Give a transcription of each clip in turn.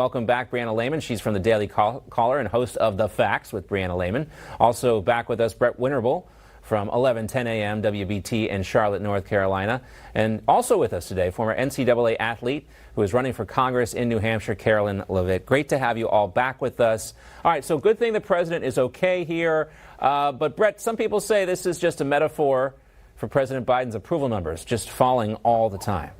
Welcome back, Brianna Lehman. She's from the Daily Caller and host of The Facts with Brianna Lehman. Also back with us, Brett Winterble from 11:10 a.m. WBT in Charlotte, North Carolina. And also with us today, former NCAA athlete who is running for Congress in New Hampshire, Karoline Leavitt. Great to have you all back with us. All right, so good thing the president is okay here. But Brett, some people say this is just a metaphor for President Biden's approval numbers, just falling all the time.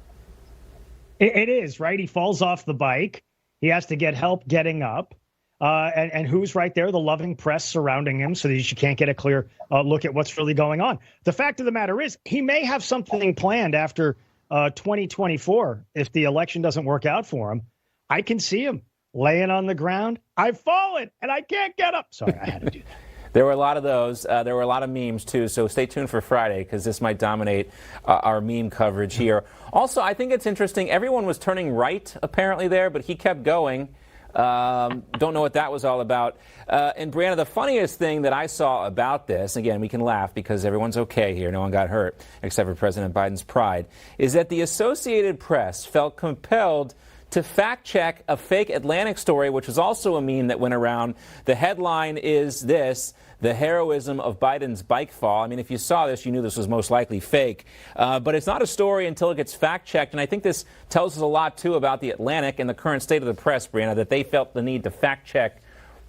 It is, right? He falls off the bike. He has to get help getting up. And who's right there? The loving press surrounding him so that you can't get a clear look at what's really going on. The fact of the matter is he may have something planned after 2024 if the election doesn't work out for him. I can see him laying on the ground. I've fallen and I can't get up. Sorry, I had to do that. There were a lot of those. There were a lot of memes, too, so stay tuned for Friday because this might dominate our meme coverage here. Also, I think it's interesting. Everyone was turning right, apparently, there, but he kept going. Don't know what that was all about. And, Brianna, the funniest thing that I saw about this, again, we can laugh because everyone's okay here. No one got hurt except for President Biden's pride, is that the Associated Press felt compelled to fact-check a fake Atlantic story, which was also a meme that went around. The headline is this: the heroism of Biden's bike fall. I mean, if you saw this, you knew this was most likely fake. But it's not a story until it gets fact-checked. And I think this tells us a lot, too, about the Atlantic and the current state of the press, Brianna, that they felt the need to fact-check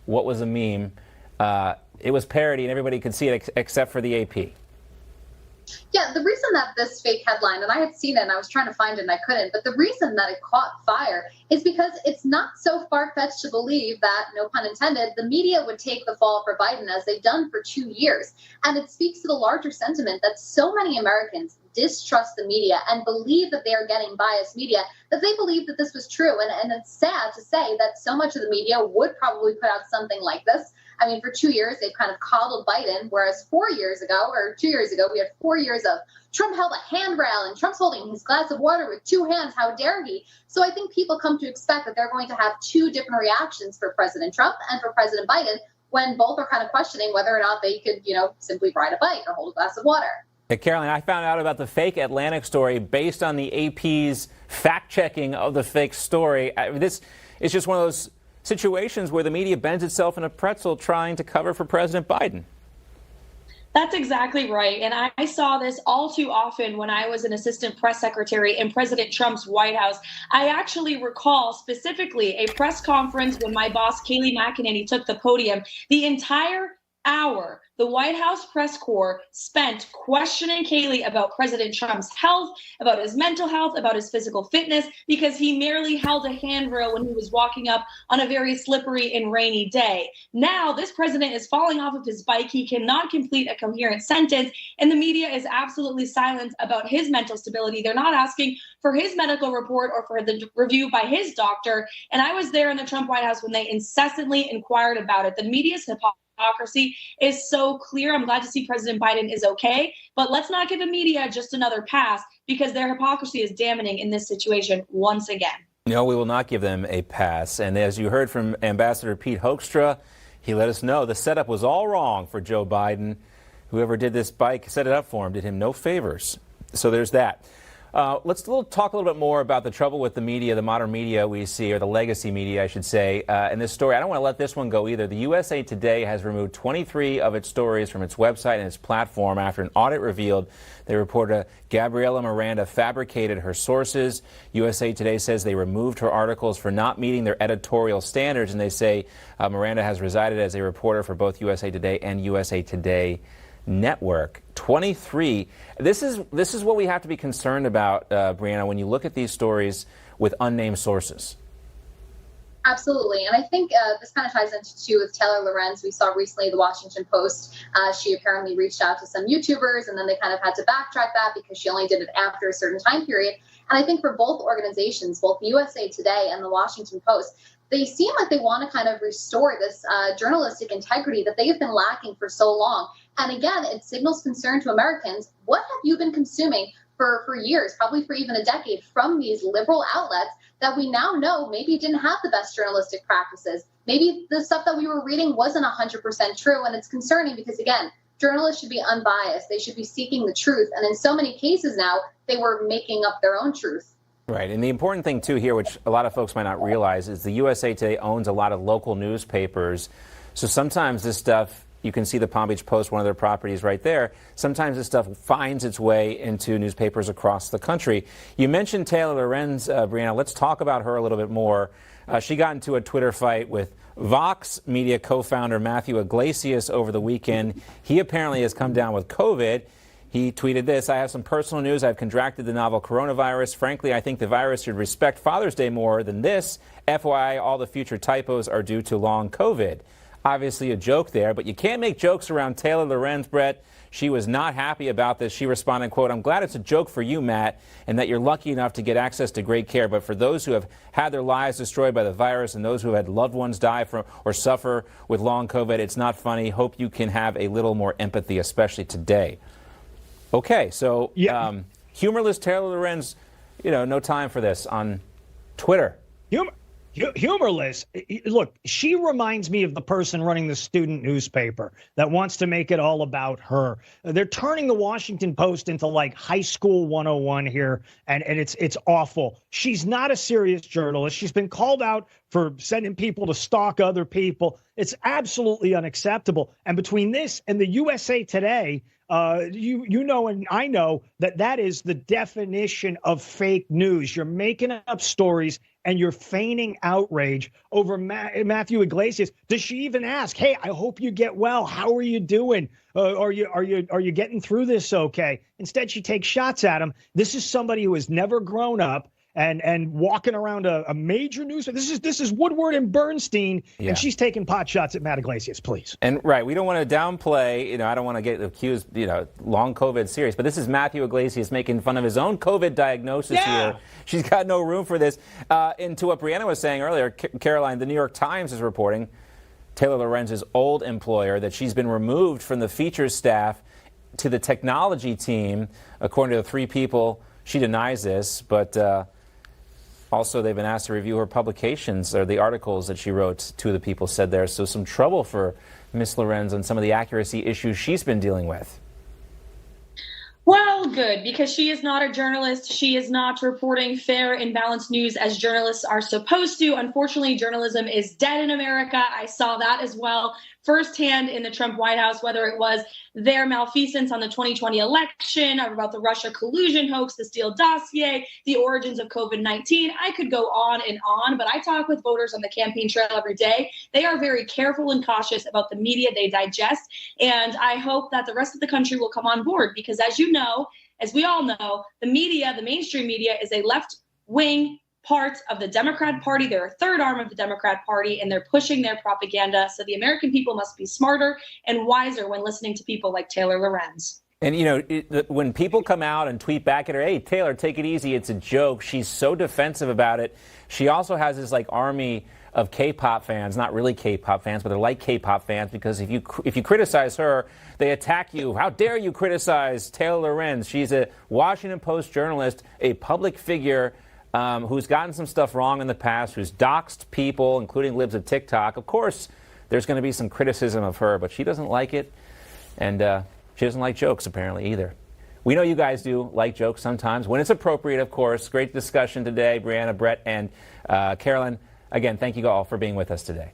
what was a meme. It was parody, and everybody could see it except for the AP. Yeah, the reason that this fake headline, and I had seen it and I was trying to find it and I couldn't, but the reason that it caught fire is because it's not so far-fetched to believe that, no pun intended, the media would take the fall for Biden as they've done for 2 years. And it speaks to the larger sentiment that so many Americans distrust the media and believe that they are getting biased media, that they believe that this was true. And it's sad to say that so much of the media would probably put out something like this. I mean, for 2 years, they've kind of coddled Biden, whereas 4 years ago, or 2 years ago, we had 4 years of Trump held a handrail and Trump's holding his glass of water with two hands. How dare he? So I think people come to expect that they're going to have two different reactions for President Trump and for President Biden when both are kind of questioning whether or not they could, simply ride a bike or hold a glass of water. Hey, Karoline, I found out about the fake Atlantic story based on the AP's fact-checking of the fake story. This is just one of those situations where the media bends itself in a pretzel trying to cover for President Biden. That's exactly right. And I saw this all too often when I was an assistant press secretary in President Trump's White House. I actually recall specifically a press conference when my boss, Kayleigh McEnany, took the podium. The entire hour, the White House press corps spent questioning Kayleigh about President Trump's health, about his mental health, about his physical fitness, because he merely held a handrail when he was walking up on a very slippery and rainy day. Now, this president is falling off of his bike. He cannot complete a coherent sentence, and the media is absolutely silent about his mental stability. They're not asking for his medical report or for the review by his doctor. And I was there in the Trump White House when they incessantly inquired about it. The media's hypocrisy is so clear. I'm glad to see President Biden is okay, but let's not give the media just another pass because their hypocrisy is damning in this situation once again. No, we will not give them a pass. And as you heard from Ambassador Pete Hoekstra, he let us know the setup was all wrong for Joe Biden. Whoever did this bike, set it up for him, did him no favors. So there's that. Let's talk a little bit more about the trouble with the media, the modern media we see, or the legacy media, I should say, in this story. I don't want to let this one go either. The USA Today has removed 23 of its stories from its website and its platform after an audit revealed they reported Gabriela Miranda fabricated her sources. USA Today says they removed her articles for not meeting their editorial standards, and they say Miranda has resided as a reporter for both USA Today and USA Today Network. 23. This is what we have to be concerned about, Brianna, when you look at these stories with unnamed sources. Absolutely. And I think this kind of ties into, too, with Taylor Lorenz. We saw recently the Washington Post. She apparently reached out to some YouTubers, and then they kind of had to backtrack that because she only did it after a certain time period. And I think for both organizations, both USA Today and the Washington Post, they seem like they want to kind of restore this journalistic integrity that they have been lacking for so long. And again, it signals concern to Americans. What have you been consuming for years, probably for even a decade, from these liberal outlets that we now know maybe didn't have the best journalistic practices? Maybe the stuff that we were reading wasn't 100% true. And it's concerning because, again, journalists should be unbiased. They should be seeking the truth. And in so many cases now, they were making up their own truth. Right. And the important thing, too, here, which a lot of folks might not realize, is the USA Today owns a lot of local newspapers. So sometimes this stuff, you can see the Palm Beach Post, one of their properties right there. Sometimes this stuff finds its way into newspapers across the country. You mentioned Taylor Lorenz, Brianna. Let's talk about her a little bit more. She got into a Twitter fight with Vox Media co-founder Matthew Iglesias over the weekend. He apparently has come down with COVID. He tweeted this: "I have some personal news. I've contracted the novel coronavirus. Frankly, I think the virus should respect Father's Day more than this. FYI, all the future typos are due to long COVID." Obviously a joke there, but you can't make jokes around Taylor Lorenz, Brett. She was not happy about this. She responded, quote, "I'm glad it's a joke for you, Matt, and that you're lucky enough to get access to great care. But for those who have had their lives destroyed by the virus and those who have had loved ones die from or suffer with long COVID, it's not funny. Hope you can have a little more empathy, especially today." Okay, so humorless Taylor Lorenz, no time for this on Twitter. Humorless. Look, she reminds me of the person running the student newspaper that wants to make it all about her. They're turning the Washington Post into like high school 101 here, and it's awful. She's not a serious journalist. She's been called out for sending people to stalk other people. It's absolutely unacceptable. And between this and the USA Today, you know and I know that is the definition of fake news. You're making up stories and you're feigning outrage over Matthew Iglesias. Does she even ask, "Hey, I hope you get well. How are you doing? Are you getting through this okay?" Instead, she takes shots at him. This is somebody who has never grown up and walking around a major news. This is Woodward and Bernstein, and she's taking pot shots at Matt Iglesias, please. And right, we don't want to downplay, I don't want to get accused, long COVID serious, but this is Matthew Iglesias making fun of his own COVID diagnosis here. She's got no room for this. And to what Brianna was saying earlier, Karoline, the New York Times is reporting Taylor Lorenz's old employer that she's been removed from the features staff to the technology team, according to the three people. She denies this, but also, they've been asked to review her publications or the articles that she wrote. Two of the people said there. So some trouble for Miss Lorenz on some of the accuracy issues she's been dealing with. Well, good, because she is not a journalist. She is not reporting fair and balanced news as journalists are supposed to. Unfortunately, journalism is dead in America. I saw that as well firsthand in the Trump White House, whether it was their malfeasance on the 2020 election, or about the Russia collusion hoax, the Steele dossier, the origins of COVID-19. I could go on and on, but I talk with voters on the campaign trail every day. They are very careful and cautious about the media they digest, and I hope that the rest of the country will come on board because, as you know, as we all know, the media, the mainstream media, is a left-wing part of the Democrat Party. They're a third arm of the Democrat Party, and they're pushing their propaganda. So the American people must be smarter and wiser when listening to people like Taylor Lorenz. And, when people come out and tweet back at her, "Hey, Taylor, take it easy. It's a joke." She's so defensive about it. She also has this army of K-pop fans, not really K-pop fans, but they're like K-pop fans because if you criticize her, they attack you. How dare you criticize Taylor Lorenz? She's a Washington Post journalist, a public figure who's gotten some stuff wrong in the past, who's doxed people, including libs of TikTok. Of course, there's going to be some criticism of her, but she doesn't like it, and she doesn't like jokes, apparently, either. We know you guys do like jokes sometimes, when it's appropriate, of course. Great discussion today, Brianna, Brett, and Karoline. Again, thank you all for being with us today.